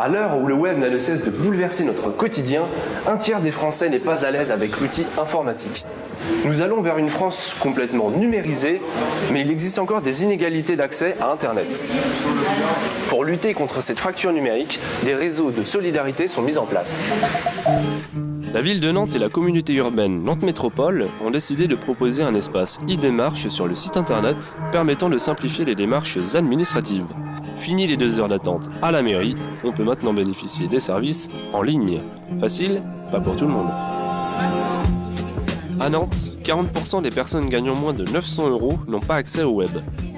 À l'heure où le web n'a de cesse de bouleverser notre quotidien, un tiers des Français n'est pas à l'aise avec l'outil informatique. Nous allons vers une France complètement numérisée, mais il existe encore des inégalités d'accès à Internet. Pour lutter contre cette fracture numérique, des réseaux de solidarité sont mis en place. La ville de Nantes et la communauté urbaine Nantes Métropole ont décidé de proposer un espace e-démarche sur le site internet permettant de simplifier les démarches administratives. Fini les 2 heures d'attente à la mairie, on peut maintenant bénéficier des services en ligne. Facile, pas pour tout le monde. À Nantes, 40% des personnes gagnant moins de 900 € n'ont pas accès au web.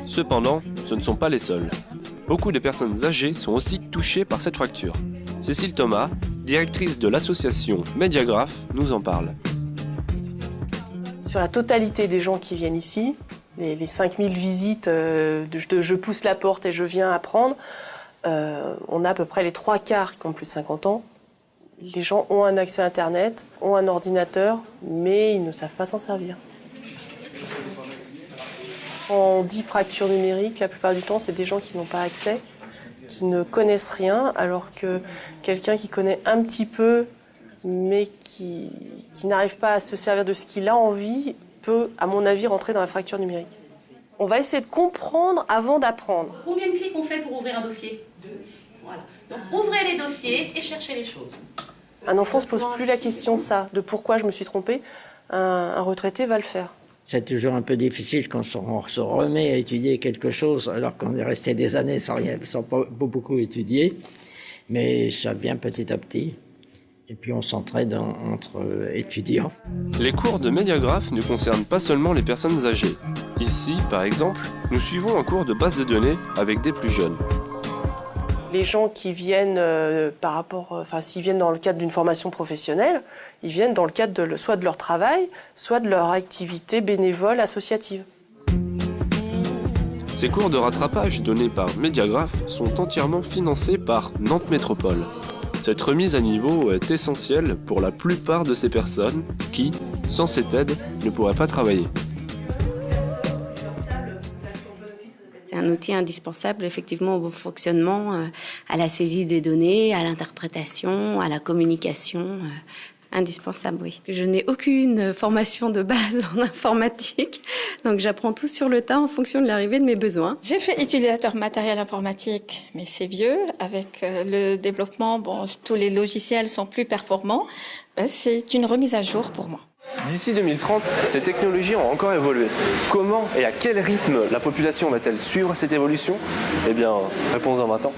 Cependant, ce ne sont pas les seuls. Beaucoup de personnes âgées sont aussi touchées par cette fracture. Cécile Thomas, directrice de l'association Mediagraph, nous en parle. Sur la totalité des gens qui viennent ici, les 5000 visites de je pousse la porte et je viens apprendre, on a à peu près les 3/4 qui ont plus de 50 ans. Les gens ont un accès à Internet, ont un ordinateur, mais ils ne savent pas s'en servir. Quand on dit fracture numérique, la plupart du temps, c'est des gens qui n'ont pas accès, qui ne connaissent rien, alors que quelqu'un qui connaît un petit peu, mais qui n'arrive pas à se servir de ce qu'il a envie, peut, à mon avis, rentrer dans la fracture numérique. On va essayer de comprendre avant d'apprendre. Combien de clics on fait pour ouvrir un dossier? 2. Voilà. Donc ouvrez les dossiers et cherchez les choses. Un enfant ne se pose plus la question de ça, de pourquoi je me suis trompée. Un retraité va le faire. C'est toujours un peu difficile quand on se remet à étudier quelque chose alors qu'on est resté des années sans pas beaucoup étudier. Mais ça vient petit à petit. Et puis on s'entraide entre étudiants. Les cours de Mediagraph ne concernent pas seulement les personnes âgées. Ici, par exemple, nous suivons un cours de base de données avec des plus jeunes. Les gens qui viennent s'ils viennent dans le cadre d'une formation professionnelle, ils viennent dans le cadre soit de leur travail, soit de leur activité bénévole associative. Ces cours de rattrapage donnés par Mediagraph sont entièrement financés par Nantes Métropole. Cette remise à niveau est essentielle pour la plupart de ces personnes qui, sans cette aide, ne pourraient pas travailler. C'est un outil indispensable effectivement au bon fonctionnement, à la saisie des données, à l'interprétation, à la communication. Indispensable, oui. Je n'ai aucune formation de base en informatique, donc j'apprends tout sur le tas en fonction de l'arrivée de mes besoins. J'ai fait utilisateur matériel informatique, mais c'est vieux. Avec le développement, tous les logiciels sont plus performants. C'est une remise à jour pour moi. D'ici 2030, ces technologies ont encore évolué. Comment et à quel rythme la population va-t-elle suivre cette évolution? Eh bien, réponse-en maintenant.